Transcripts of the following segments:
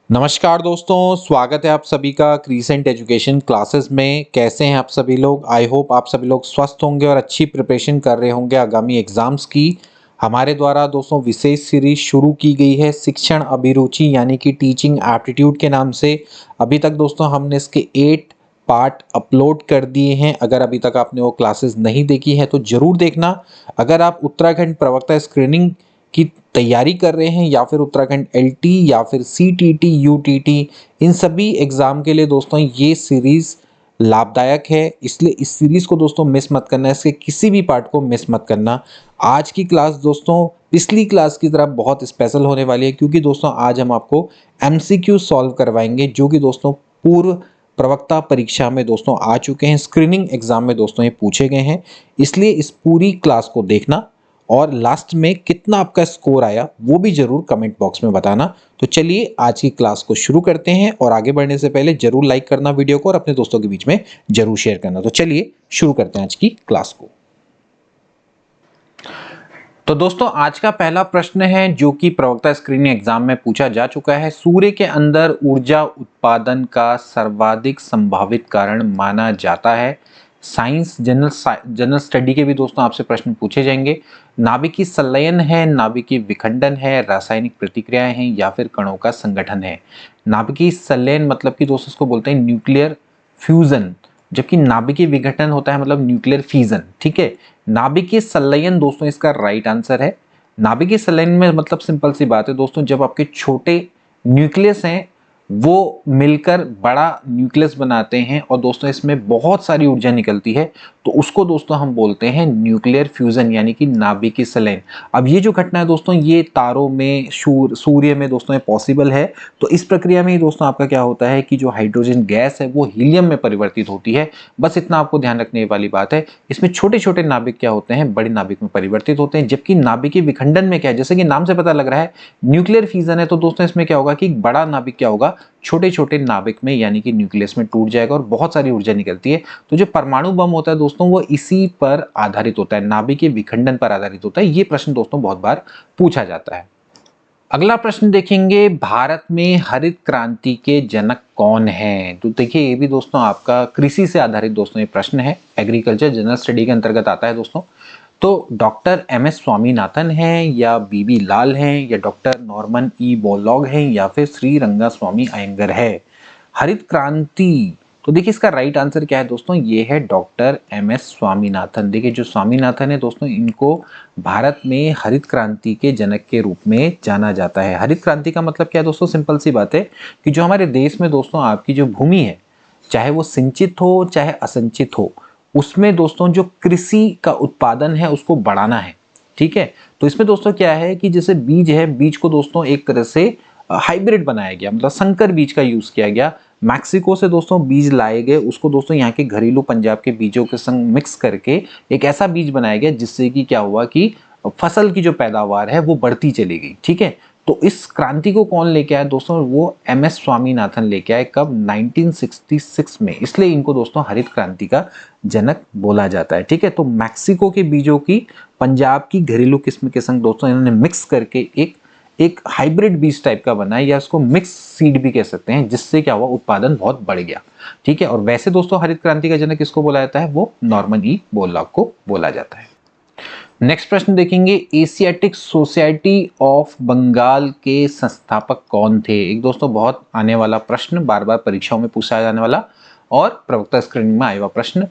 नमस्कार दोस्तों, स्वागत है आप सभी का क्रीसेंट एजुकेशन क्लासेस में। कैसे हैं आप सभी लोग? आई होप आप सभी लोग स्वस्थ होंगे और अच्छी प्रिपरेशन कर रहे होंगे आगामी एग्जाम्स की। हमारे द्वारा दोस्तों विशेष सीरीज शुरू की गई है शिक्षण अभिरुचि यानी कि टीचिंग एप्टीट्यूड के नाम से। अभी तक दोस्तों हमने इसके 8 पार्ट अपलोड कर दिए हैं। अगर अभी तक आपने वो क्लासेस नहीं देखी है तो जरूर देखना। अगर आप उत्तराखंड प्रवक्ता स्क्रीनिंग की तैयारी कर रहे हैं या फिर उत्तराखंड एलटी या फिर सीटीटी यूटीटी, इन सभी एग्जाम के लिए दोस्तों ये सीरीज लाभदायक है। इसलिए इस सीरीज को दोस्तों मिस मत करना, इसके किसी भी पार्ट को मिस मत करना। आज की क्लास दोस्तों पिछली क्लास की तरह बहुत स्पेशल होने वाली है, क्योंकि दोस्तों आज हम आपको एमसीक्यू सॉल्व करवाएंगे जो कि दोस्तों पूर्व प्रवक्ता परीक्षा में दोस्तों आ चुके हैं, स्क्रीनिंग एग्जाम में दोस्तों ये पूछे गए हैं। इसलिए इस पूरी क्लास को देखना और लास्ट में कितना आपका स्कोर आया वो भी जरूर कमेंट बॉक्स में बताना। तो चलिए आज की क्लास को शुरू करते हैं, और आगे बढ़ने से पहले जरूर लाइक करना वीडियो को और अपने दोस्तों के बीच में जरूर शेयर करना। तो चलिए शुरू करते हैं आज की क्लास को। तो दोस्तों आज का पहला प्रश्न है जो कि प्रवक्ता स्क्रीनिंग एग्जाम में पूछा जा चुका है। सूर्य के अंदर ऊर्जा उत्पादन का सर्वाधिक संभावित कारण माना जाता है। साइंस जनरल स्टडी के भी दोस्तों आपसे प्रश्न पूछे जाएंगे। नाभिकीय संलयन है, नाभिकीय विखंडन है, रासायनिक प्रतिक्रियाएं हैं या फिर कणों का संगठन है। नाभिकीय संलयन मतलब कि दोस्तों इसको बोलते हैं न्यूक्लियर फ्यूजन, जबकि नाभिकीय विघटन होता है मतलब न्यूक्लियर फिजन। ठीक है, नाभिकीय संलयन दोस्तों इसका राइट आंसर है। नाभिकीय संलयन में मतलब सिंपल सी बात है दोस्तों, जब आपके छोटे न्यूक्लियस हैं वो मिलकर बड़ा न्यूक्लियस बनाते हैं और दोस्तों इसमें बहुत सारी ऊर्जा निकलती है, तो उसको दोस्तों हम बोलते हैं न्यूक्लियर फ्यूजन यानी कि नाभिकीय संलयन। अब ये जो घटना है दोस्तों ये तारों में सूर्य में दोस्तों ये पॉसिबल है। तो इस प्रक्रिया में ही दोस्तों आपका क्या होता है कि जो हाइड्रोजन गैस है वो हीलियम में परिवर्तित होती है। बस इतना आपको ध्यान रखने वाली बात है। इसमें छोटे छोटे नाभिक क्या होते हैं, बड़े नाभिक में परिवर्तित होते हैं। जबकि नाभिकीय विखंडन में क्या है, जैसे कि नाम से पता लग रहा है न्यूक्लियर फ्यूजन है, तो दोस्तों इसमें क्या होगा कि बड़ा नाभिक क्या होगा, छोटे छोटे नाभिक में यानी कि न्यूक्लियस में टूट जाएगा और बहुत सारी ऊर्जा निकलती है। तो जो परमाणु बम होता है दोस्तों वो इसी पर आधारित होता है, नाभिकीय विखंडन पर आधारित होता है। ये प्रश्न दोस्तों बहुत बार पूछा जाता है। अगला प्रश्न देखेंगे, भारत में हरित क्रांति के जनक कौन हैं? तो देखिए ये भी दोस्तों आपका कृषि से आधारित दोस्तों ये प्रश्न है, एग्रीकल्चर जनरल स्टडी के अंतर्गत आता है दोस्तों। तो डॉक्टर एम.एस. स्वामीनाथन हैं या बी.बी. लाल हैं या डॉक्टर नॉर्मन ई बोरलॉग हैं या फिर श्री रंगास्वामी अयंगर है। हरित क्रांति, तो देखिए इसका राइट आंसर क्या है दोस्तों, ये है डॉक्टर एम.एस. स्वामीनाथन। देखिए जो स्वामीनाथन है दोस्तों इनको भारत में हरित क्रांति के जनक के रूप में जाना जाता है। हरित क्रांति का मतलब क्या है दोस्तों, सिंपल सी बात है कि जो हमारे देश में दोस्तों आपकी जो भूमि है, चाहे वो सिंचित हो चाहे असंचित हो, उसमें दोस्तों जो कृषि का उत्पादन है उसको बढ़ाना है। ठीक है, तो इसमें दोस्तों क्या है कि जैसे बीज है, बीज को दोस्तों एक तरह से हाइब्रिड बनाया गया, मतलब संकर बीज का यूज किया गया। मैक्सिको से दोस्तों बीज लाए गए, उसको दोस्तों यहाँ के घरेलू पंजाब के बीजों के संग मिक्स करके एक ऐसा बीज बनाया गया जिससे कि क्या हुआ कि फसल की जो पैदावार है वो बढ़ती चली गई। ठीक है, तो इस क्रांति को कौन लेके आया दोस्तों, वो एम.एस. स्वामीनाथन लेके आए। कब? 1966 में। इसलिए इनको दोस्तों हरित क्रांति का जनक बोला जाता है। ठीक है, तो मैक्सिको के बीजों की पंजाब की घरेलू किस्म के संग दोस्तों इन्होंने मिक्स करके एक हाइब्रिड बीज टाइप का बना है, या इसको मिक्स सीड भी कह सकते हैं, जिससे क्या हुआ उत्पादन बहुत बढ़ गया। ठीक है, और वैसे दोस्तों हरित क्रांति का जनक किसको बोला जाता है, वो नॉर्मन ई बोरलॉग को बोला जाता है। नेक्स्ट प्रश्न देखेंगे, एशियाटिक सोसाइटी ऑफ बंगाल के संस्थापक कौन थे? एक दोस्तों बहुत आने वाला प्रश्न, बार बार परीक्षाओं में पूछा जाने वाला और प्रवक्ता स्क्रीनिंग में आया हुआ प्रश्न।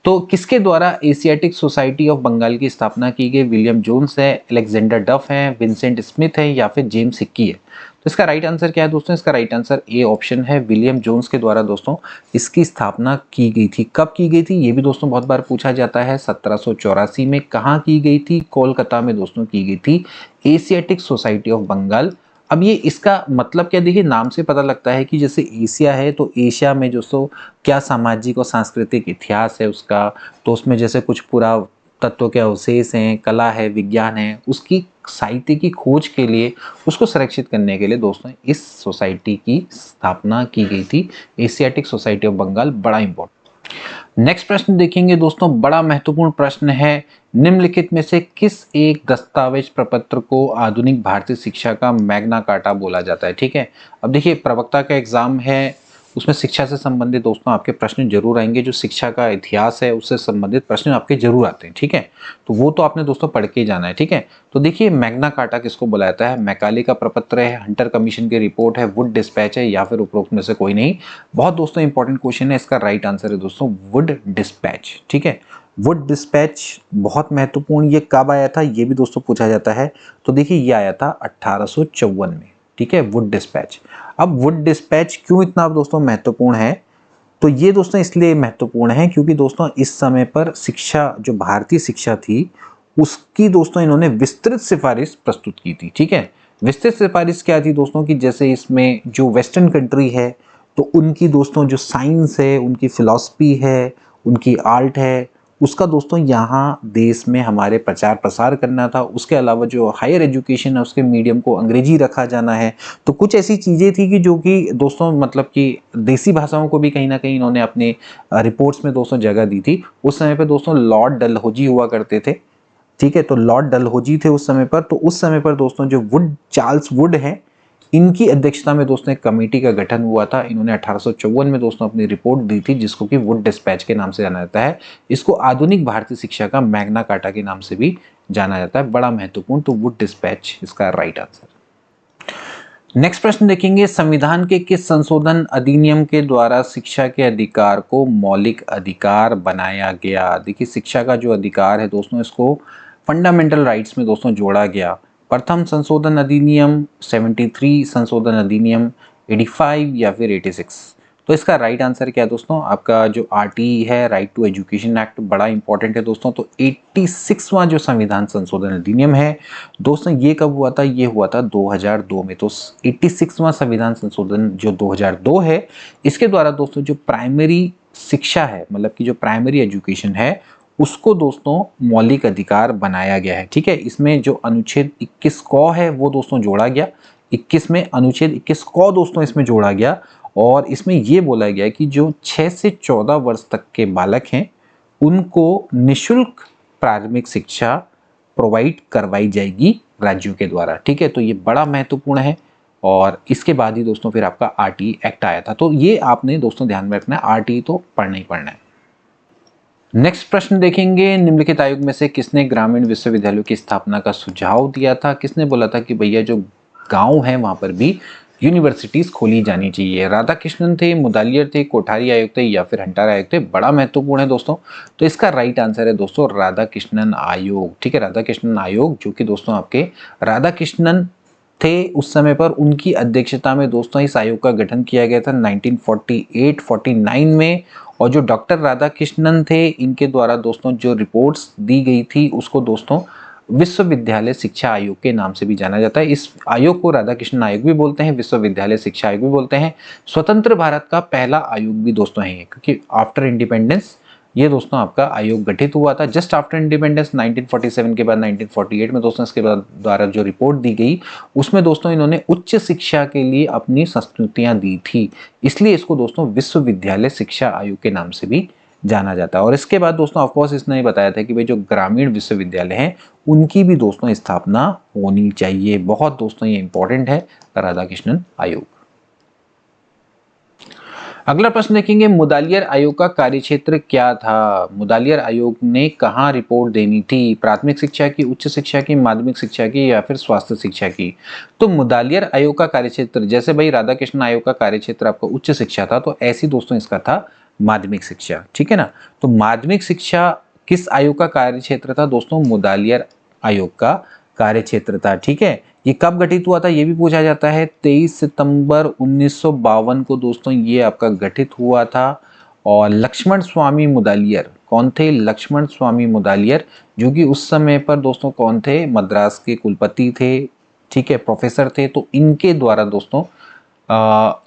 तो किसके द्वारा एशियाटिक सोसाइटी ऑफ बंगाल की स्थापना की गई? विलियम जोन्स है, अलेक्जेंडर डफ है, विंसेंट स्मिथ है या फिर जेम्स हिक्की है। तो इसका राइट आंसर क्या है दोस्तों, इसका राइट आंसर ए ऑप्शन है, विलियम जोन्स के द्वारा दोस्तों इसकी स्थापना की गई थी। कब की गई थी ये भी दोस्तों बहुत बार पूछा जाता है। 1784 में। कहाँ की गई थी? कोलकाता में दोस्तों की गई थी एशियाटिक सोसाइटी ऑफ बंगाल। अब ये इसका मतलब क्या, देखिए नाम से पता लगता है कि जैसे एशिया है तो एशिया में दोस्तों क्या सामाजिक और सांस्कृतिक इतिहास है उसका, तो उसमें जैसे कुछ पूरा तत्व के अवशेष हैं, कला है, विज्ञान है, उसकी साहित्य की खोज के लिए, उसको संरक्षित करने के लिए दोस्तों इस सोसाइटी की स्थापना की गई थी, एशियाटिक सोसाइटी ऑफ बंगाल। बड़ा इंपॉर्टेंट। नेक्स्ट प्रश्न देखेंगे दोस्तों, बड़ा महत्वपूर्ण प्रश्न है। निम्नलिखित में से किस एक दस्तावेज प्रपत्र को आधुनिक भारतीय शिक्षा का मैग्ना कार्टा बोला जाता है? ठीक है, अब देखिए प्रवक्ता का एग्जाम है, उसमें शिक्षा से संबंधित दोस्तों आपके प्रश्न जरूर आएंगे। जो शिक्षा का इतिहास है उससे संबंधित प्रश्न आपके जरूर आते हैं। ठीक है, तो वो तो आपने दोस्तों पढ़ के ही जाना है। ठीक है, तो देखिए मैग्ना कार्टा किसको बुलाया जाता है? मैकाले का प्रपत्र है, हंटर कमीशन की रिपोर्ट है, वुड डिस्पैच है, या फिर उपरोक्त में से कोई नहीं। बहुत दोस्तों इंपॉर्टेंट क्वेश्चन है, इसका राइट आंसर है दोस्तों वुड डिस्पैच। ठीक है, वुड डिस्पैच बहुत महत्वपूर्ण। ये कब आया था ये भी दोस्तों पूछा जाता है। तो देखिए ये आया था 1854 में। ठीक है, वुड डिस्पैच। अब वुड डिस्पैच क्यों इतना दोस्तों महत्वपूर्ण है? तो ये दोस्तों इसलिए महत्वपूर्ण है क्योंकि दोस्तों इस समय पर शिक्षा, जो भारतीय शिक्षा थी, उसकी दोस्तों इन्होंने विस्तृत सिफारिश प्रस्तुत की थी। ठीक है, विस्तृत सिफारिश क्या थी दोस्तों कि जैसे इसमें जो वेस्टर्न कंट्री है तो उनकी दोस्तों जो साइंस है, उनकी फिलॉसफी है, उनकी आर्ट है, उसका दोस्तों यहाँ देश में हमारे प्रचार प्रसार करना था। उसके अलावा जो हायर एजुकेशन है उसके मीडियम को अंग्रेजी रखा जाना है। तो कुछ ऐसी चीज़ें थी कि जो कि दोस्तों मतलब कि देसी भाषाओं को भी कहीं ना कहीं इन्होंने अपने रिपोर्ट्स में दोस्तों जगह दी थी। उस समय पे दोस्तों लॉर्ड डलहौजी हुआ करते थे। ठीक है, तो लॉर्ड डलहौजी थे उस समय पर। तो उस समय पर दोस्तों जो वुड, चार्ल्स वुड है, इनकी अध्यक्षता में दोस्तों एक कमेटी का गठन हुआ था। इन्होंने 1854 में दोस्तों अपनी रिपोर्ट दी थी जिसको कि वुड डिस्पैच के नाम से जाना जाता है। इसको आधुनिक भारतीय शिक्षा का मैग्ना कार्टा के नाम से भी जाना जाता है। बड़ा महत्वपूर्ण, तो वुड डिस्पैच इसका राइट आंसर। नेक्स्ट प्रश्न देखेंगे, संविधान के किस संशोधन अधिनियम के द्वारा शिक्षा के अधिकार को मौलिक अधिकार बनाया गया? देखिए शिक्षा का जो अधिकार है दोस्तों इसको फंडामेंटल राइट्स में दोस्तों जोड़ा गया। प्रथम संशोधन अधिनियम, 73 संशोधन अधिनियम, 85 या फिर 86? तो इसका राइट आंसर क्या है दोस्तों? आपका जो आरटीई है, राइट टू एजुकेशन एक्ट, बड़ा इंपॉर्टेंट है दोस्तों। तो 86वां जो संविधान संशोधन अधिनियम है दोस्तों, ये कब हुआ था? ये हुआ था 2002 में। तो 86वां संविधान संशोधन जो 2002 है, इसके द्वारा दोस्तों जो प्राइमरी शिक्षा है, मतलब कि जो प्राइमरी एजुकेशन है, उसको दोस्तों मौलिक अधिकार बनाया गया है। ठीक है, इसमें जो अनुच्छेद 21 क है वो दोस्तों जोड़ा गया। 21 में अनुच्छेद 21 क दोस्तों इसमें जोड़ा गया, और इसमें ये बोला गया कि जो 6 से 14 वर्ष तक के बालक हैं उनको निशुल्क प्राथमिक शिक्षा प्रोवाइड करवाई जाएगी राज्यों के द्वारा। ठीक है, तो ये बड़ा महत्वपूर्ण है। और इसके बाद ही दोस्तों फिर आपका आरटीई एक्ट आया था। तो ये आपने दोस्तों ध्यान में रखना है, आरटीई तो पढ़ना ही पढ़ना है। नेक्स्ट प्रश्न देखेंगे, निम्नलिखित आयोग में से किसने ग्रामीण विश्वविद्यालयों की स्थापना का सुझाव दिया था? किसने बोला था कि भैया जो गांव है वहां पर भी यूनिवर्सिटीज खोली जानी चाहिए? राधाकृष्णन थे, मुदालियर थे, कोठारी आयोग थे, या फिर हंटर आयोग थे? बड़ा महत्वपूर्ण है दोस्तों। तो इसका राइट आंसर है दोस्तों राधाकृष्णन आयोग। ठीक है, राधाकृष्णन आयोग, जो कि दोस्तों आपके राधाकृष्णन थे उस समय पर, उनकी अध्यक्षता में दोस्तों इस आयोग का गठन किया गया था 1948-49 में। और जो डॉक्टर राधाकृष्णन थे, इनके द्वारा दोस्तों जो रिपोर्ट्स दी गई थी उसको दोस्तों विश्वविद्यालय शिक्षा आयोग के नाम से भी जाना जाता है। इस आयोग को राधाकृष्णन आयोग भी बोलते हैं, विश्वविद्यालय शिक्षा आयोग भी बोलते हैं। स्वतंत्र भारत का पहला आयोग भी दोस्तों है, क्योंकि आफ्टर इंडिपेंडेंस ये दोस्तों आपका आयोग गठित हुआ था। जस्ट आफ्टर इंडिपेंडेंस 1947 के बाद 1948 में दोस्तों इसके बाद द्वारा जो रिपोर्ट दी गई उसमें दोस्तों इन्होंने उच्च शिक्षा के लिए अपनी संस्तुतियां दी थी, इसलिए इसको दोस्तों विश्वविद्यालय शिक्षा आयोग के नाम से भी जाना जाता है। और इसके बाद दोस्तों ऑफकोर्स इसने बताया था कि भाई जो ग्रामीण विश्वविद्यालय हैं उनकी भी दोस्तों स्थापना होनी चाहिए। बहुत दोस्तों ये इंपॉर्टेंट है राधाकृष्णन आयोग। अगला प्रश्न देखेंगे, मुदालियर आयोग का कार्यक्षेत्र क्या था? मुदालियर आयोग ने कहाँ रिपोर्ट देनी थी? प्राथमिक शिक्षा की, उच्च शिक्षा की, माध्यमिक शिक्षा की, या फिर स्वास्थ्य शिक्षा की? तो मुदालियर आयोग का कार्यक्षेत्र, जैसे भाई राधाकृष्ण आयोग का कार्यक्षेत्र आपका उच्च शिक्षा था, तो ऐसी दोस्तों इसका था माध्यमिक शिक्षा। ठीक है ना, तो माध्यमिक शिक्षा किस आयोग का कार्यक्षेत्र था दोस्तों? मुदालियर आयोग का कार्यक्षेत्र था। ठीक है, ये कब गठित हुआ था ये भी पूछा जाता है। 23 सितंबर 1952 को दोस्तों ये आपका गठित हुआ था। और लक्ष्मण स्वामी मुदालियर कौन थे? लक्ष्मण स्वामी मुदालियर, जो कि उस समय पर दोस्तों कौन थे? मद्रास के कुलपति थे। ठीक है, प्रोफेसर थे। तो इनके द्वारा दोस्तों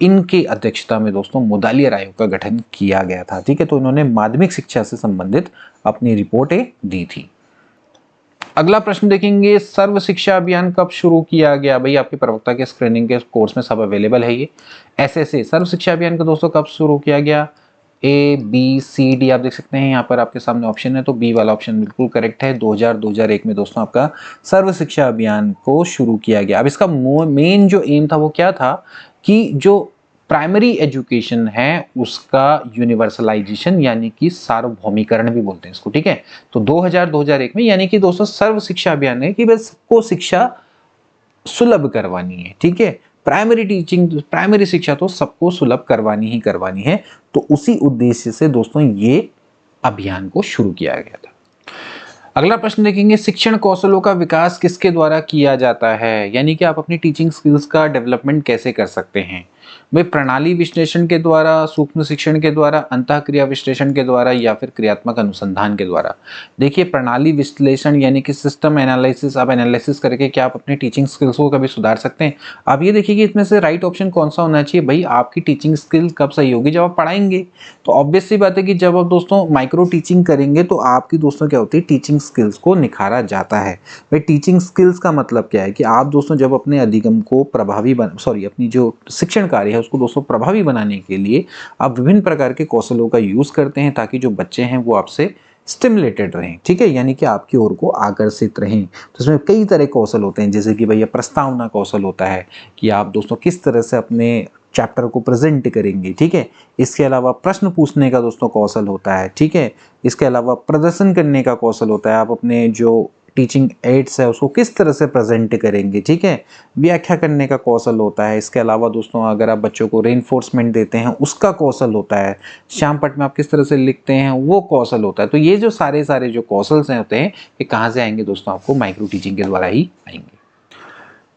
इनके अध्यक्षता में दोस्तों मुदालियर आयोग का गठन किया गया था। ठीक है, तो इन्होंने माध्यमिक शिक्षा से संबंधित अपनी रिपोर्टें दी थी। अगला प्रश्न देखेंगे, सर्व शिक्षा अभियान कब शुरू किया गया? भाई आपके प्रवक्ता के स्क्रीनिंग के कोर्स में सब अवेलेबल है ये। ऐसे सर्व शिक्षा अभियान का दोस्तों कब शुरू किया गया? ABCD आप देख सकते हैं यहाँ पर आपके सामने ऑप्शन है, तो बी वाला ऑप्शन बिल्कुल करेक्ट है। 2001 में दोस्तों आपका सर्व शिक्षा अभियान को शुरू किया गया। अब इसका मेन जो एम था वो क्या था कि जो प्राइमरी एजुकेशन है उसका यूनिवर्सलाइजेशन यानी कि सार्वभौमिकरण भी बोलते हैं इसको, ठीक है। तो 2001 में यानी कि दोस्तों सर्व शिक्षा अभियान है कि बस सबको शिक्षा सुलभ करवानी है, ठीक है। प्राइमरी शिक्षा तो सबको सुलभ करवानी ही करवानी है। तो उसी उद्देश्य से दोस्तों ये अभियान को शुरू किया गया था। अगला प्रश्न देखेंगे, शिक्षण कौशलों का विकास किसके द्वारा किया जाता है, यानी कि आप अपनी टीचिंग स्किल्स का डेवलपमेंट कैसे कर सकते हैं। भाई प्रणाली विश्लेषण के द्वारा, सूक्ष्म शिक्षण के द्वारा, अंतःक्रिया विश्लेषण के द्वारा या फिर क्रियात्मक अनुसंधान के द्वारा। देखिए प्रणाली विश्लेषण यानी कि सिस्टम एनालिसिस, आप एनालिसिस करके क्या आप अपनी टीचिंग स्किल्स को कभी सुधार सकते हैं। आप ये देखिए कि इसमें से राइट ऑप्शन कौन सा होना चाहिए। भाई आपकी टीचिंग स्किल कब सही होगी, जब आप पढ़ाएंगे। तो ऑब्वियस सी बात है कि जब आप दोस्तों माइक्रो टीचिंग करेंगे तो आपकी दोस्तों क्या होती है, टीचिंग स्किल्स को निखारा जाता है। भाई टीचिंग स्किल्स का मतलब क्या है कि आप दोस्तों जब अपने अधिगम को अपनी जो शिक्षण कार्य है उसको दोस्तों प्रभावी बनाने के लिए आप विभिन्न प्रकार के कौशलों का यूज करते हैं ताकि जो बच्चे हैं वो आपसे स्टिमुलेटेड रहें, ठीक है, यानी कि आपकी ओर को आकर्षित रहें। तो इसमें कई तरह के कौशल होते हैं, जैसे कि भैया प्रस्तावना कौशल होता है कि आप दोस्तों किस तरह से अपने चैप्टर को प्रेजेंट करेंगे, ठीक है। इसके अलावा प्रश्न पूछने का दोस्तों कौशल होता है, ठीक है। इसके अलावा प्रदर्शन करने का कौशल होता है, आप अपने जो टीचिंग एड्स है उसको किस तरह से प्रेजेंट करेंगे, ठीक है। व्याख्या करने का कौशल होता है। इसके अलावा दोस्तों अगर आप बच्चों को रेनफोर्समेंट देते हैं उसका कौशल होता है। श्याम पट में आप किस तरह से लिखते हैं वो कौशल होता है। तो ये जो सारे जो कौशल्स होते हैं ये कहाँ से आएंगे दोस्तों, आपको माइक्रो टीचिंग के द्वारा ही आएंगे।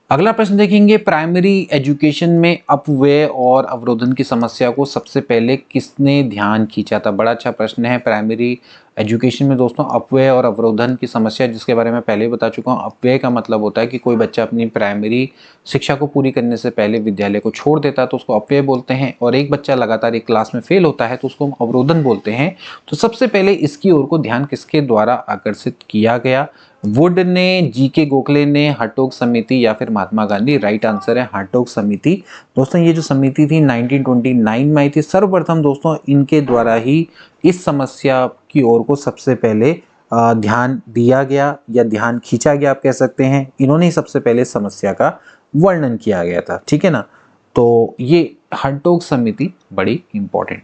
अगला प्रश्न देखेंगे, प्राइमरी एजुकेशन में अपव्यय और अवरोधन की समस्या को सबसे पहले किसने ध्यान खींचा था। बड़ा अच्छा प्रश्न है। प्राइमरी एजुकेशन में दोस्तों अपव्यय और अवरोधन की समस्या, जिसके बारे में पहले बता चुका हूँ। अपव्यय का मतलब होता है कि कोई बच्चा अपनी प्राइमरी शिक्षा को पूरी करने से पहले विद्यालय को छोड़ देता है तो उसको अपव्यय बोलते हैं, और एक बच्चा लगातार एक क्लास में फेल होता है तो उसको हम अवरोधन बोलते हैं। तो सबसे पहले इसकी ओर को ध्यान किसके द्वारा आकर्षित किया गया, वुड ने, जीके गोखले ने, हर्टोग समिति या फिर महात्मा गांधी। राइट आंसर है हर्टोग समिति। दोस्तों ये जो समिति थी 1929 में आई थी। सर्वप्रथम दोस्तों इनके द्वारा ही इस समस्या की ओर को सबसे पहले ध्यान दिया गया या ध्यान खींचा गया, आप कह सकते हैं। इन्होंने ही सबसे पहले समस्या का वर्णन किया गया था, ठीक है ना। तो ये हर्टोग समिति बड़ी इंपॉर्टेंट।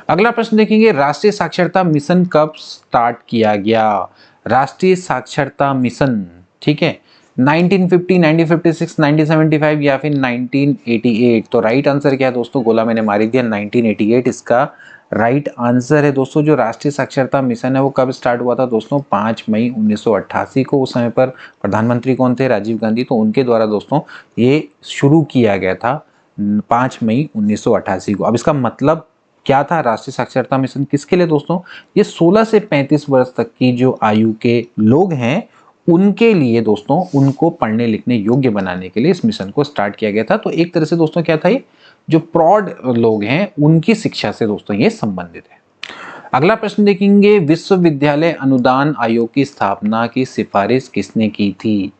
अगला प्रश्न देखेंगे, राष्ट्रीय साक्षरता मिशन कब स्टार्ट किया गया। राष्ट्रीय साक्षरता मिशन, ठीक है, 1950, 1956, 1975 या फिर 1988। तो राइट आंसर क्या है दोस्तों, गोला मैंने मारी दिया, 1988 इसका राइट आंसर है। दोस्तों जो राष्ट्रीय साक्षरता मिशन है वो कब स्टार्ट हुआ था दोस्तों, 5 मई 1988 को। उस समय पर प्रधानमंत्री कौन थे, राजीव गांधी। तो उनके द्वारा दोस्तों ये शुरू किया गया था 5 मई 1988 को। अब इसका मतलब क्या था, राष्ट्रीय साक्षरता मिशन किसके लिए दोस्तों, ये 16 से 35 वर्ष तक की जो आयु के लोग हैं उनके लिए दोस्तों, उनको पढ़ने लिखने योग्य बनाने के लिए इस मिशन को स्टार्ट किया गया था। तो एक तरह से दोस्तों क्या था, ये जो प्रौढ़ लोग हैं उनकी शिक्षा से दोस्तों ये संबंधित है। अगला प्रश्न देखेंगे, विश्वविद्यालय अनुदान आयोग की स्थापना की सिफारिश किसने की थी।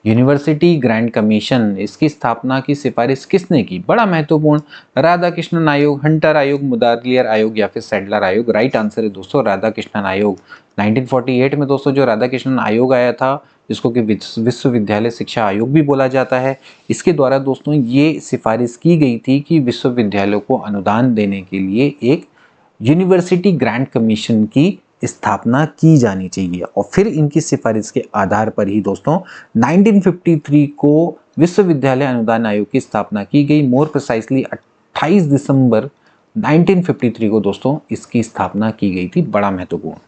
यूनिवर्सिटी ग्रांट कमीशन, इसकी स्थापना की सिफारिश किसने की। बड़ा महत्वपूर्ण, राधाकृष्णन आयोग, हंटर आयोग, मुदालियर आयोग या फिर सैडलर आयोग। राइट आंसर है दोस्तों राधाकृष्णन आयोग। 1948 में दोस्तों जो राधाकृष्णन आयोग आया था, जिसको कि विश्वविद्यालय शिक्षा आयोग भी बोला जाता है, इसके द्वारा दोस्तों ये सिफारिश की गई थी कि विश्वविद्यालयों को अनुदान देने के लिए एक यूनिवर्सिटी ग्रांट कमीशन की स्थापना की जानी चाहिए। और फिर इनकी सिफारिश के आधार पर ही दोस्तों 1953 को विश्वविद्यालय अनुदान आयोग की स्थापना की गई। मोर प्रिसाइसली 28 दिसंबर 1953 को दोस्तों इसकी स्थापना की गई थी। बड़ा महत्वपूर्ण।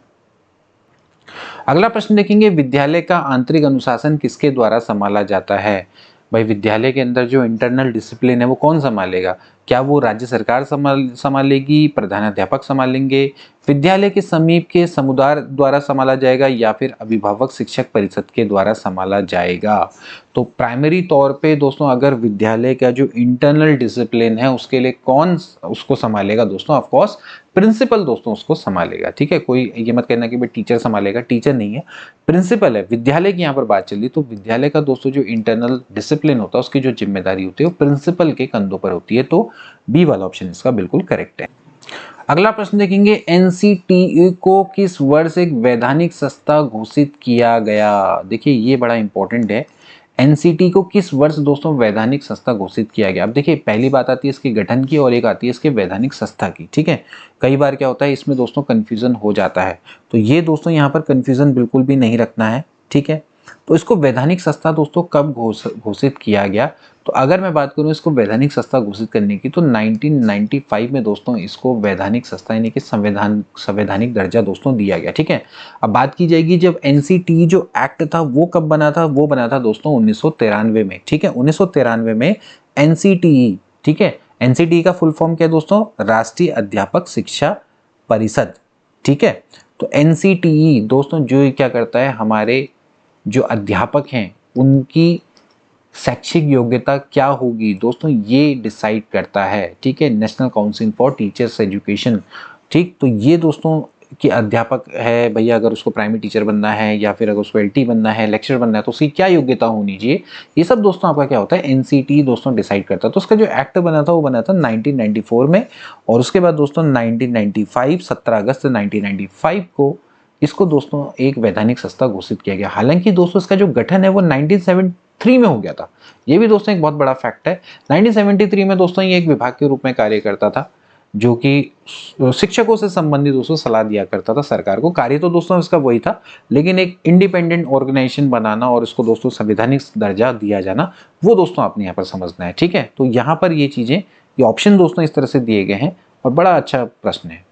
अगला प्रश्न देखेंगे, विद्यालय का आंतरिक अनुशासन किसके द्वारा संभाला जाता है। भाई विद्यालय के अंदर जो इंटरनल डिसिप्लिन है वो कौन संभालेगा। क्या वो राज्य सरकार संभालेगी, प्रधानाध्यापक संभालेंगे, विद्यालय के समीप के समुदाय द्वारा संभाला जाएगा या फिर अभिभावक शिक्षक परिषद के द्वारा संभाला जाएगा। तो प्राइमरी तौर पे दोस्तों अगर विद्यालय का जो इंटरनल डिसिप्लिन है उसके लिए कौन उसको संभालेगा दोस्तों, ऑफ कोर्स प्रिंसिपल दोस्तों उसको संभालेगा, ठीक है। कोई ये मत कहना कि भाई टीचर संभालेगा, टीचर नहीं है, प्रिंसिपल है। विद्यालय की यहाँ पर बात चल रही, तो विद्यालय का दोस्तों जो इंटरनल डिसिप्लिन होता है उसकी जो जिम्मेदारी होती है वो प्रिंसिपल के कंधों पर होती है। तो बी वाला ऑप्शन इसका बिल्कुल करेक्ट है। अगला प्रश्न देखेंगे, एनसीटीई को किस वर्ष एक वैधानिक संस्था घोषित किया गया। देखिए ये बड़ा इंपॉर्टेंट है, एनसीटी को किस वर्ष दोस्तों वैधानिक संस्था घोषित किया गया। अब देखिए पहली बात आती है इसके गठन की और एक आती है इसके वैधानिक संस्था की, ठीक है। कई बार क्या होता है इसमें दोस्तों कंफ्यूजन हो जाता है, तो ये दोस्तों यहाँ पर कंफ्यूजन बिल्कुल भी नहीं रखना है, ठीक है। तो इसको वैधानिक संस्था दोस्तों कब घोषित किया गया, तो अगर मैं बात करूं इसको वैधानिक संस्था घोषित करने की, तो 1995 में दोस्तों इसको वैधानिक संस्था यानी कि संवैधानिक दर्जा दोस्तों दिया गया, ठीक है। अब बात की जाएगी जब एनसीटी जो एक्ट था वो कब बना था, वो बना था दोस्तों 1993 में, ठीक है। 1993 में एनसीटीई, ठीक है। एनसीटीई का फुल फॉर्म क्या है दोस्तों, राष्ट्रीय अध्यापक शिक्षा परिषद, ठीक है। तो एनसीटीई दोस्तों जो क्या करता है, हमारे जो अध्यापक हैं उनकी शैक्षिक योग्यता क्या होगी दोस्तों ये डिसाइड करता है, ठीक है। National council for teachers education, ठीक। तो ये दोस्तों कि अध्यापक है भैया, अगर उसको प्राइमरी टीचर बनना है या फिर अगर उसको एलटी बनना है, लेक्चर बनना है, तो उसकी क्या योग्यता होनी चाहिए, ये सब दोस्तों आपका क्या होता है एनसीटी दोस्तों डिसाइड करता है। तो उसका जो एक्ट बना था वो बना था 1994 में, और उसके बाद दोस्तों 1995 17 अगस्त 1995 को इसको दोस्तों एक वैधानिक संस्था घोषित किया गया। हालांकि दोस्तों इसका जो गठन है वो 1973 में हो गया था, ये भी दोस्तों एक बहुत बड़ा फैक्ट है। 1973 में दोस्तों ये एक विभाग के रूप में कार्य करता था, जो कि शिक्षकों से संबंधित दोस्तों सलाह दिया करता था सरकार को। कार्य तो दोस्तों इसका वही था, लेकिन एक इंडिपेंडेंट ऑर्गेनाइजेशन बनाना और इसको दोस्तों संवैधानिक दर्जा दिया जाना, वो दोस्तों आपने यहाँ पर समझना है, ठीक है। तो यहाँ पर ये चीजें, ये ऑप्शन दोस्तों इस तरह से दिए गए हैं और बड़ा अच्छा प्रश्न है।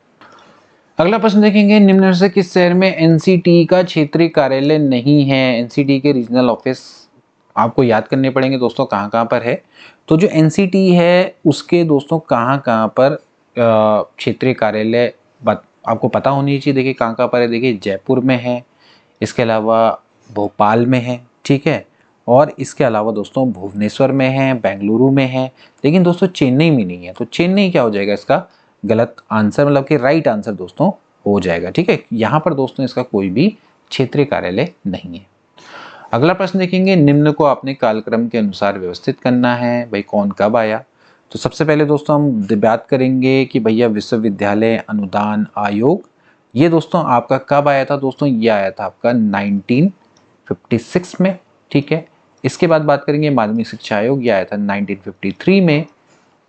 अगला प्रश्न देखेंगे, निम्न में से किस शहर में एनसीटी का क्षेत्रीय कार्यालय नहीं है। एनसीटी के रीजनल ऑफिस आपको याद करने पड़ेंगे दोस्तों कहाँ कहाँ पर है। तो जो एनसीटी है उसके दोस्तों कहाँ कहाँ पर क्षेत्रीय कार्यालय आपको पता होनी चाहिए। देखिए कहाँ कहाँ पर है, देखिए जयपुर में है, इसके अलावा भोपाल में है, ठीक है, और इसके अलावा दोस्तों भुवनेश्वर में है, बेंगलुरु में है, लेकिन दोस्तों चेन्नई में नहीं है। तो चेन्नई क्या हो जाएगा इसका गलत आंसर, मतलब कि राइट आंसर दोस्तों हो जाएगा, ठीक है। यहाँ पर दोस्तों इसका कोई भी क्षेत्रीय कार्यालय नहीं है। अगला प्रश्न देखेंगे, निम्न को आपने कालक्रम के अनुसार व्यवस्थित करना है। भाई कौन कब आया, तो सबसे पहले दोस्तों हम बात करेंगे कि भैया विश्वविद्यालय अनुदान आयोग, ये दोस्तों आपका कब आया था दोस्तों, ये आया था आपका 1956 में, ठीक है। इसके बाद बात करेंगे माध्यमिक शिक्षा आयोग, ये आया था 1953 में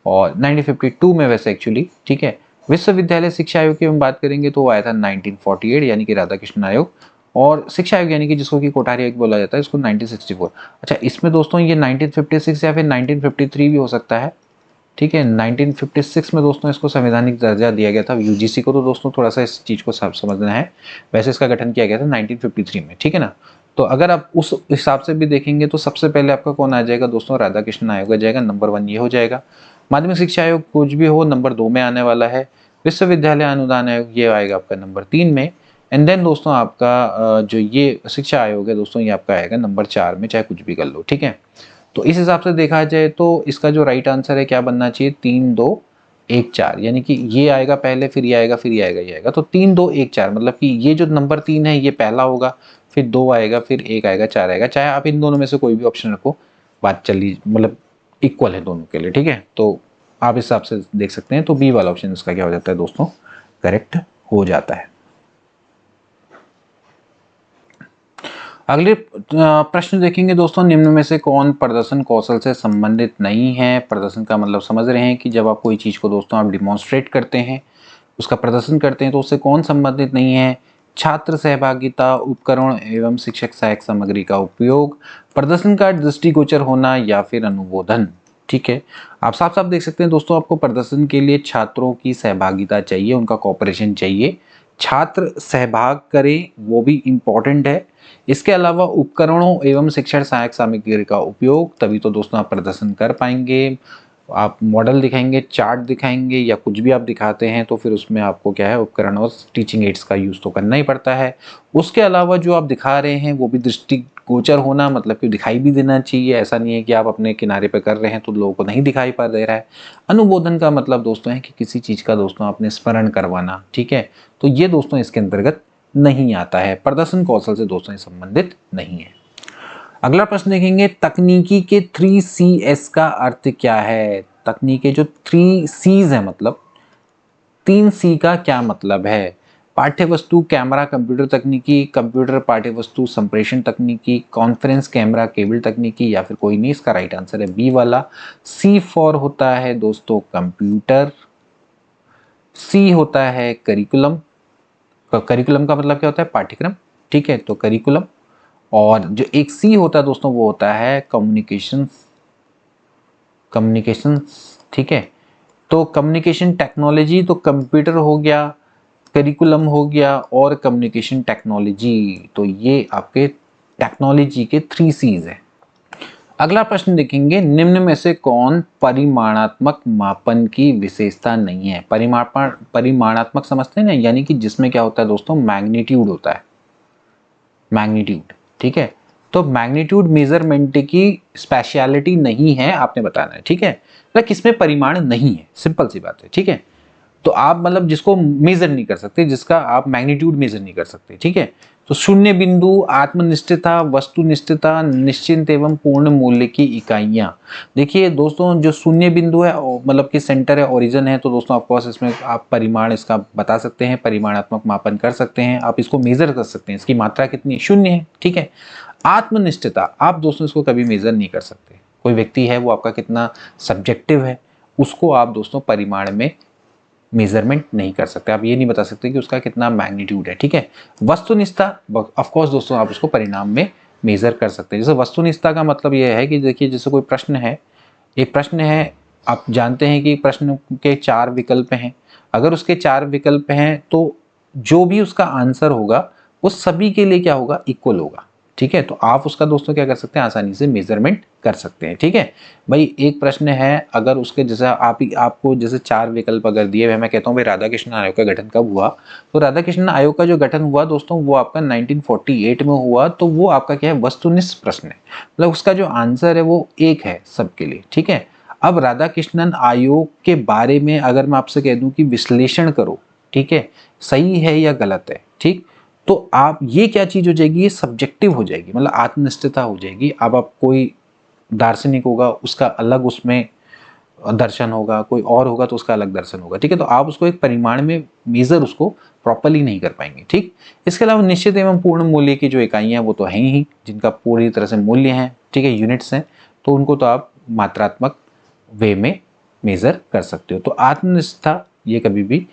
और 1952 में वैसे एक्चुअली, ठीक है। विश्वविद्यालय शिक्षा आयोग की हम बात करेंगे तो वो आया था 1948 यानी कि राधा कृष्ण आयोग, और शिक्षा आयोग यानी कि जिसको कि कोठारी आयोग बोला जाता है इसको 1964। अच्छा इसमें दोस्तों ये 1956 या फिर 1953 भी हो सकता है, ठीक है। 1956 में दोस्तों इसको संवैधानिक दर्जा दिया गया था यूजीसी को, तो दोस्तों थोड़ा सा इस चीज़ को समझना है। वैसे इसका गठन किया गया था 1953 में, ठीक है ना। तो अगर आप उस हिसाब से भी देखेंगे तो सबसे पहले आपका कौन आ जाएगा दोस्तों, राधा कृष्ण आयोग आ जाएगा, नंबर 1 ये हो जाएगा। माध्यमिक शिक्षा आयोग कुछ भी हो नंबर 2 में आने वाला है। विश्वविद्यालय अनुदान आयोग ये आएगा आपका नंबर 3 में। एंड देन दोस्तों आपका जो ये शिक्षा आयोग है दोस्तों ये आपका आएगा नंबर 4 में, चाहे कुछ भी कर लो, ठीक है। तो इस हिसाब से देखा जाए तो इसका जो राइट आंसर है क्या बनना चाहिए, 3 2 1 4, यानी कि ये आएगा पहले, फिर ये आएगा, फिर ये आएगा, ये आएगा। तो 3 2 1 4 मतलब कि ये जो नंबर 3 है ये पहला होगा, फिर 2 आएगा, फिर 1 आएगा, 4 आएगा। चाहे आप इन दोनों में से कोई भी ऑप्शन रखो, बात चली मतलब इक्वल है दोनों के लिए, ठीक है। तो आप इस हिसाब से देख सकते हैं, तो बी वाला ऑप्शन इसका क्या हो जाता है दोस्तों, करेक्ट हो जाता है। अगले प्रश्न देखेंगे दोस्तों, निम्न में से कौन प्रदर्शन कौशल से संबंधित नहीं है। प्रदर्शन का मतलब समझ रहे हैं कि जब आप कोई चीज़ को दोस्तों आप डिमॉन्स्ट्रेट करते हैं, उसका प्रदर्शन करते हैं, तो उससे कौन संबंधित नहीं है। छात्र सहभागिता, उपकरण एवं शिक्षक सहायक सामग्री का उपयोग, प्रदर्शन का दृष्टिगोचर होना या फिर अनुमोदन, ठीक है। आप साफ साफ देख सकते हैं दोस्तों, आपको प्रदर्शन के लिए छात्रों की सहभागिता चाहिए, उनका कॉपरेशन चाहिए, छात्र सहभाग करें वो भी इम्पोर्टेंट है। इसके अलावा उपकरणों एवं शिक्षण सहायक सामग्री का उपयोग, तभी तो दोस्तों आप प्रदर्शन कर पाएंगे। आप मॉडल दिखाएंगे, चार्ट दिखाएंगे या कुछ भी आप दिखाते हैं तो फिर उसमें आपको क्या है उपकरण और टीचिंग एड्स का यूज़ तो करना ही पड़ता है। उसके अलावा जो आप दिखा रहे हैं वो भी दृष्टिगोचर होना, मतलब कि दिखाई भी देना चाहिए। ऐसा नहीं है कि आप अपने किनारे पर कर रहे हैं तो लोगों को नहीं दिखाई पड़ दे रहा है। अनुमोदन का मतलब दोस्तों है कि किसी चीज़ का दोस्तों आपने स्मरण करवाना, ठीक है। तो ये दोस्तों इसके अंतर्गत नहीं आता है, प्रदर्शन कौशल से दोस्तों संबंधित नहीं है। अगला प्रश्न देखेंगे, तकनीकी के 3 Cs का अर्थ क्या है। तकनीकी जो 3 Cs है, मतलब 3C का क्या मतलब है? पाठ्य वस्तु कैमरा कंप्यूटर तकनीकी, कंप्यूटर पाठ्य वस्तु संप्रेषण तकनीकी, कॉन्फ्रेंस कैमरा केबल तकनीकी, या फिर कोई नहीं। इसका राइट आंसर है बी वाला। C फॉर होता है दोस्तों कंप्यूटर, C होता है करिकुलम। करिकुलम का मतलब क्या होता है? पाठ्यक्रम, ठीक है, तो करिकुलम। और जो एक C होता है दोस्तों वो होता है कम्युनिकेशंस, कम्युनिकेशंस, ठीक है। तो कम्युनिकेशन टेक्नोलॉजी, तो कंप्यूटर हो गया, करिकुलम हो गया और कम्युनिकेशन टेक्नोलॉजी, तो ये आपके टेक्नोलॉजी के 3 C's हैं। अगला प्रश्न देखेंगे, निम्न में से कौन परिमाणात्मक मापन की विशेषता नहीं है? परिमाणात्मक समझते हैं ना, यानी कि जिसमें क्या होता है दोस्तों, मैग्नीट्यूड होता है, मैग्नीट्यूड, ठीक है। तो मैग्नीट्यूड मेजरमेंट की स्पेशलिटी नहीं है, आपने बताना है, ठीक है। मतलब किसमें परिमाण नहीं है, सिंपल सी बात है, ठीक है। तो आप मतलब जिसको मेजर नहीं कर सकते, जिसका आप मैग्नीट्यूड मेजर नहीं कर सकते, ठीक है। तो शून्य बिंदु, आत्मनिष्ठता, वस्तुनिष्ठता, निश्चित एवं पूर्ण मूल्य की इकाइयां। देखिए दोस्तों, जो शून्य बिंदु है मतलब कि सेंटर है, ओरिजिन है, तो दोस्तों ऑफकोर्स इसमें आप परिमाण इसका बता सकते हैं, परिमाणात्मक मापन कर सकते हैं, आप इसको मेजर कर सकते हैं, इसकी मात्रा कितनी है, शून्य है, ठीक है। आत्मनिष्ठता, आप दोस्तों इसको कभी मेजर नहीं कर सकते, कोई व्यक्ति है वो आपका कितना सब्जेक्टिव है, उसको आप दोस्तों परिमाण में मेजरमेंट नहीं कर सकते, आप ये नहीं बता सकते कि उसका कितना मैग्नीट्यूड है, ठीक है। वस्तुनिष्ठता, ऑफ कोर्स दोस्तों आप उसको परिणाम में मेजर कर सकते हैं। जैसे वस्तुनिष्ठता का मतलब ये है कि देखिए, जैसे कोई प्रश्न है, एक प्रश्न है, आप जानते हैं कि प्रश्न के 4 विकल्प हैं, अगर उसके 4 विकल्प हैं तो जो भी उसका आंसर होगा वो सभी के लिए क्या होगा, इक्वल होगा, ठीक है। तो आप उसका दोस्तों क्या कर सकते हैं, आसानी से मेजरमेंट कर सकते हैं, ठीक है। भाई एक प्रश्न है, अगर उसके जैसे आपको जैसे 4 विकल्प अगर दिए हुए, मैं कहता हूँ भाई राधा कृष्ण आयोग का गठन कब हुआ, तो राधा कृष्ण आयोग का जो गठन हुआ दोस्तों वो आपका 1948 में हुआ, तो वो आपका क्या है, वस्तुनिष्ठ प्रश्न है, मतलब उसका जो आंसर है वो एक है सबके लिए, ठीक है। अब राधा कृष्णन आयोग के बारे में अगर मैं आपसे कह दूं कि विश्लेषण करो, ठीक है, सही है या गलत है, ठीक, तो आप ये क्या चीज हो जाएगी, ये सब्जेक्टिव हो जाएगी, मतलब आत्मनिष्ठता हो जाएगी। अब आप कोई दार्शनिक होगा उसका अलग उसमें दर्शन होगा, कोई और होगा तो उसका अलग दर्शन होगा, ठीक है। तो आप उसको एक परिमाण में मेजर उसको प्रॉपरली नहीं कर पाएंगे, ठीक। इसके अलावा निश्चित एवं पूर्ण मूल्य की जो इकाइयां वो तो हैं ही, जिनका पूरी तरह से मूल्य है, ठीक है, यूनिट्स हैं, तो उनको तो आप मात्रात्मक वे में मेजर कर सकते हो। तो आत्मनिष्ठता ये कभी भी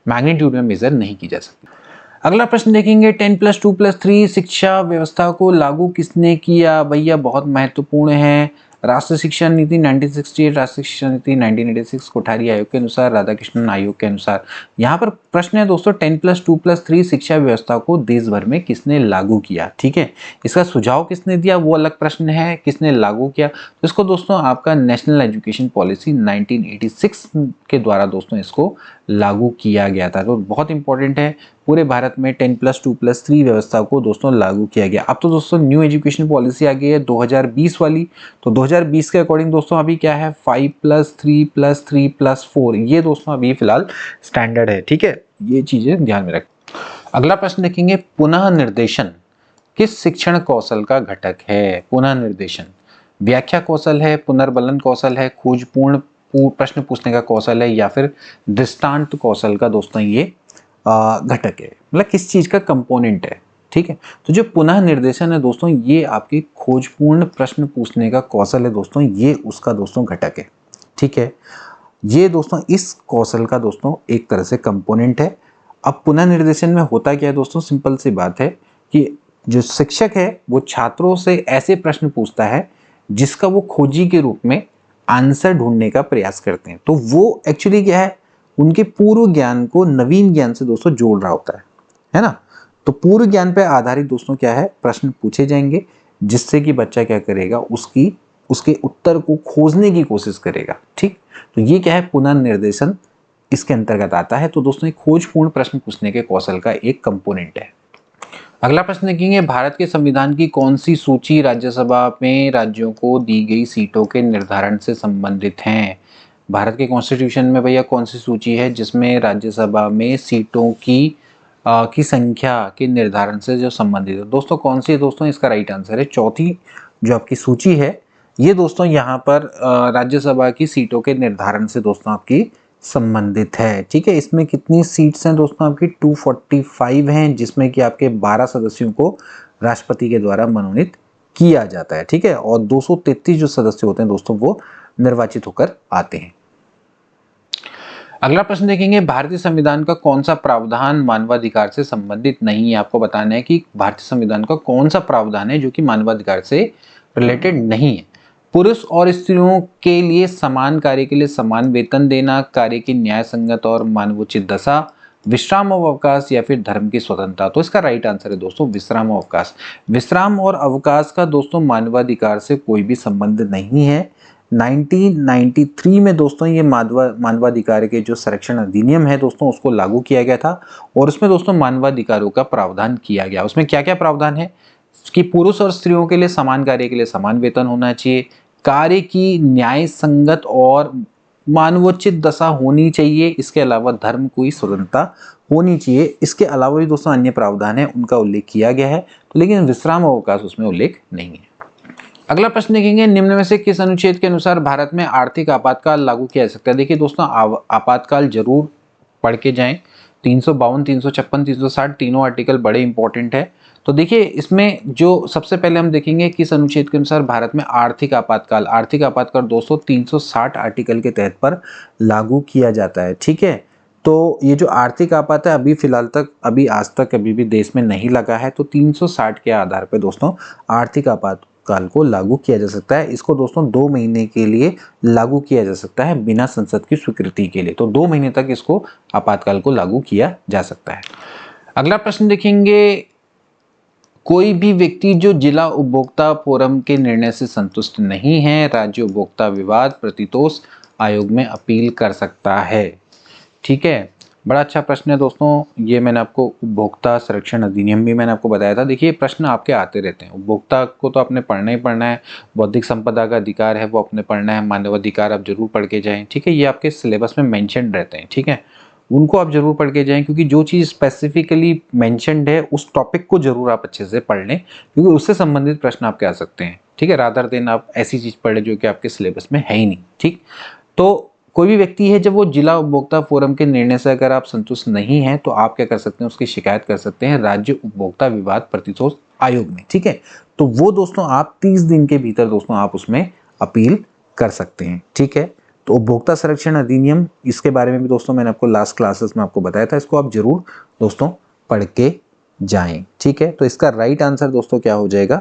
मैग्नीट्यूड में मेजर नहीं की जा सकती। अगला प्रश्न देखेंगे, 10+2+3 शिक्षा व्यवस्था को लागू किसने किया? भैया बहुत महत्वपूर्ण है, राष्ट्रीय शिक्षा नीति 1968, राष्ट्रीय शिक्षा नीति 1986, कोठारी आयोग के अनुसार, राधाकृष्णन आयोग के अनुसार। यहाँ पर प्रश्न है दोस्तों, 10+2+3 शिक्षा व्यवस्था को देश भर में किसने लागू किया, ठीक है। इसका सुझाव किसने दिया वो अलग प्रश्न है, किसने लागू किया, तो इसको दोस्तों आपका नेशनल एजुकेशन पॉलिसी 1986 के द्वारा दोस्तों इसको लागू किया गया था। तो बहुत इंपॉर्टेंट है, पूरे भारत में 10+2+3 व्यवस्था को दोस्तों लागू किया गया। अब तो दोस्तों न्यू एजुकेशन पॉलिसी आ गई है 2020 वाली, तो 2020 के अकॉर्डिंग दोस्तों अभी क्या है, 5+3+3+4, ये दोस्तों अभी फिलहाल स्टैंडर्ड है, ठीक है, ये चीजें ध्यान में रखें। अगला प्रश्न देखेंगे, पुनः निर्देशन किस शिक्षण कौशल का घटक है? पुनः निर्देशन व्याख्या कौशल है, पुनर्बलन कौशल है, खोजपूर्ण प्रश्न पूछने का कौशल है, या फिर दृष्टांत कौशल का दोस्तों ये घटक है, मतलब किस चीज का कंपोनेंट है, ठीक है। तो जो पुनः निर्देशन है दोस्तों, ये आपके खोजपूर्ण प्रश्न पूछने का कौशल है दोस्तों, ये उसका दोस्तों घटक है, ठीक है। ये दोस्तों इस कौशल का दोस्तों एक तरह से कंपोनेंट है। अब पुनः निर्देशन में होता क्या है दोस्तों, सिंपल सी बात है कि जो शिक्षक है वो छात्रों से ऐसे प्रश्न पूछता है जिसका वो खोजी के रूप में आंसर ढूंढने का प्रयास करते हैं। तो वो एक्चुअली क्या है, उनके पूर्व ज्ञान को नवीन ज्ञान से दोस्तों जोड़ रहा होता है ना। तो पूर्व ज्ञान पर आधारित दोस्तों क्या है, प्रश्न पूछे जाएंगे, जिससे कि बच्चा क्या करेगा, उसके उत्तर को खोजने की कोशिश करेगा, ठीक। तो ये क्या है, पुनः निर्देशन इसके अंतर्गत आता है। तो दोस्तों एक खोजपूर्ण प्रश्न पूछने के कौशल का एक कंपोनेंट है। अगला प्रश्न देखेंगे, भारत के संविधान की कौन सी सूची राज्यसभा में राज्यों को दी गई सीटों के निर्धारण से संबंधित है? भारत के कॉन्स्टिट्यूशन में भैया कौन सी सूची है जिसमें राज्यसभा में सीटों की संख्या के निर्धारण से जो संबंधित है? दोस्तों कौन सी है दोस्तों, इसका राइट आंसर है चौथी जो आपकी सूची है, ये दोस्तों यहाँ पर राज्यसभा की सीटों के निर्धारण से दोस्तों आपकी संबंधित है। ठीक है, इसमें कितनी सीट्स हैं दोस्तों? आपकी 245 हैं, जिसमें कि आपके 12 सदस्यों को राष्ट्रपति के द्वारा मनोनीत किया जाता है। ठीक है, और 233 जो सदस्य होते हैं दोस्तों वो निर्वाचित होकर आते हैं। अगला प्रश्न देखेंगे, भारतीय संविधान का कौन सा प्रावधान मानवाधिकार से संबंधित नहीं है? आपको बताना है कि भारतीय संविधान का कौन सा प्रावधान है जो कि मानवाधिकार से रिलेटेड नहीं है। पुरुष और स्त्रियों के लिए समान कार्य के लिए समान वेतन देना, कार्य की न्याय संगत और मानवोचित दशा, विश्राम और अवकाश, या फिर धर्म की स्वतंत्रता। तो इसका राइट आंसर है दोस्तों विश्राम और अवकाश। विश्राम और अवकाश का दोस्तों मानवाधिकार से कोई भी संबंध नहीं है। 1993 में दोस्तों ये मानवाधिकार के जो संरक्षण अधिनियम है दोस्तों उसको लागू किया गया था, और उसमें दोस्तों मानवाधिकारों का प्रावधान किया गया। उसमें क्या क्या प्रावधान है कि पुरुष और स्त्रियों के लिए समान कार्य के लिए समान वेतन होना चाहिए, कार्य की न्याय संगत और मानवोचित दशा होनी चाहिए, इसके अलावा धर्म की स्वतंत्रता होनी चाहिए। इसके अलावा भी दोस्तों अन्य प्रावधान है उनका उल्लेख किया गया है, तो लेकिन विश्राम अवकाश उसमें उल्लेख नहीं है। अगला प्रश्न देखेंगे, निम्न में से किस अनुच्छेद के अनुसार भारत में आर्थिक आपातकाल लागू किया जा सकता है? देखिए दोस्तों, आपातकाल जरूर पढ़ के जाएं। 352, 356, 360 तीनों आर्टिकल बड़े इंपॉर्टेंट है। तो देखिए इसमें जो सबसे पहले हम देखेंगे किस अनुच्छेद के अनुसार भारत में आर्थिक आपातकाल दोस्तों 360 आर्टिकल के तहत पर लागू किया जाता है। ठीक है, तो ये जो आर्थिक आपात है अभी फिलहाल तक आज तक अभी भी देश में नहीं लगा है, तो 360 के आधार पर दोस्तों आर्थिक आपातकाल को लागू किया जा सकता है। इसको दोस्तों 2 महीने के लिए लागू किया जा सकता है बिना संसद की स्वीकृति के लिए, तो 2 महीने तक इसको आपातकाल को लागू किया जा सकता है। अगला प्रश्न देखेंगे, कोई भी व्यक्ति जो जिला उपभोक्ता फोरम के निर्णय से संतुष्ट नहीं है, राज्य उपभोक्ता विवाद प्रतितोष आयोग में अपील कर सकता है। ठीक है, बड़ा अच्छा प्रश्न है दोस्तों। ये मैंने आपको उपभोक्ता संरक्षण अधिनियम भी मैंने आपको बताया था। देखिए प्रश्न आपके आते रहते हैं, उपभोक्ता को तो आपने पढ़ना ही पढ़ना है, बौद्धिक संपदा का अधिकार है वो आपने पढ़ना है, मानवाधिकार आप जरूर पढ़ के जाएं। ठीक है, ये आपके सिलेबस में मेंशन रहते हैं। ठीक है, उनको आप जरूर पढ़ के जाएं, क्योंकि जो चीज़ स्पेसिफिकली मेंशनड है उस टॉपिक को जरूर आप अच्छे से पढ़ लें, क्योंकि उससे संबंधित प्रश्न आपके आ सकते हैं। ठीक है, रादर देन आप ऐसी चीज़ पढ़ लें जो कि आपके सिलेबस में है ही नहीं। ठीक, तो कोई भी व्यक्ति है जब वो जिला उपभोक्ता फोरम के निर्णय से अगर आप संतुष्ट नहीं हैं तो आप क्या कर सकते हैं, उसकी शिकायत कर सकते हैं राज्य उपभोक्ता विवाद प्रतितोष आयोग में। ठीक है, तो वो दोस्तों आप 30 दिन के भीतर दोस्तों आप उसमें अपील कर सकते हैं। ठीक है, तो उपभोक्ता संरक्षण अधिनियम, इसके बारे में भी दोस्तों मैंने आपको लास्ट क्लासेस में आपको बताया था, इसको आप जरूर दोस्तों पढ़ के जाएं। ठीक है, तो इसका राइट आंसर दोस्तों क्या हो जाएगा,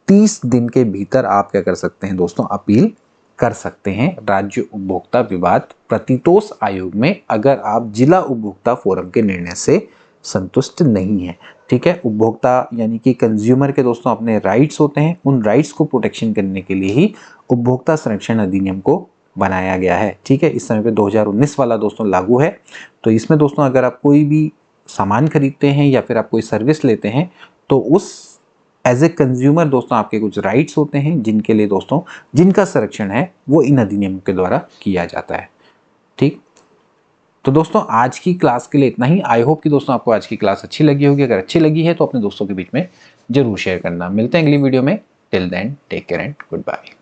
30 दिन के भीतर आप क्या कर सकते हैं दोस्तों, अपील कर सकते हैं राज्य उपभोक्ता विवाद प्रतितोष आयोग में, अगर आप जिला उपभोक्ता फोरम के निर्णय से संतुष्ट नहीं है। ठीक है, उपभोक्ता यानी कि कंज्यूमर के दोस्तों अपने राइट्स होते हैं, उन राइट्स को प्रोटेक्शन करने के लिए ही उपभोक्ता संरक्षण अधिनियम को बनाया गया है। ठीक है, इस समय पे 2019 वाला दोस्तों लागू है। तो इसमें दोस्तों अगर आप कोई भी सामान खरीदते हैं या फिर आप कोई सर्विस लेते हैं तो उस एज ए कंज्यूमर दोस्तों आपके कुछ राइट्स होते हैं जिनके लिए दोस्तों जिनका संरक्षण है वो इन अधिनियमों के द्वारा किया जाता है। ठीक, तो दोस्तों आज की क्लास के लिए इतना ही। आई होप कि दोस्तों आपको आज की क्लास अच्छी लगी होगी। अगर अच्छी लगी है तो अपने दोस्तों के बीच में जरूर शेयर करना। मिलते हैं अगली वीडियो में। Till then take care and good bye.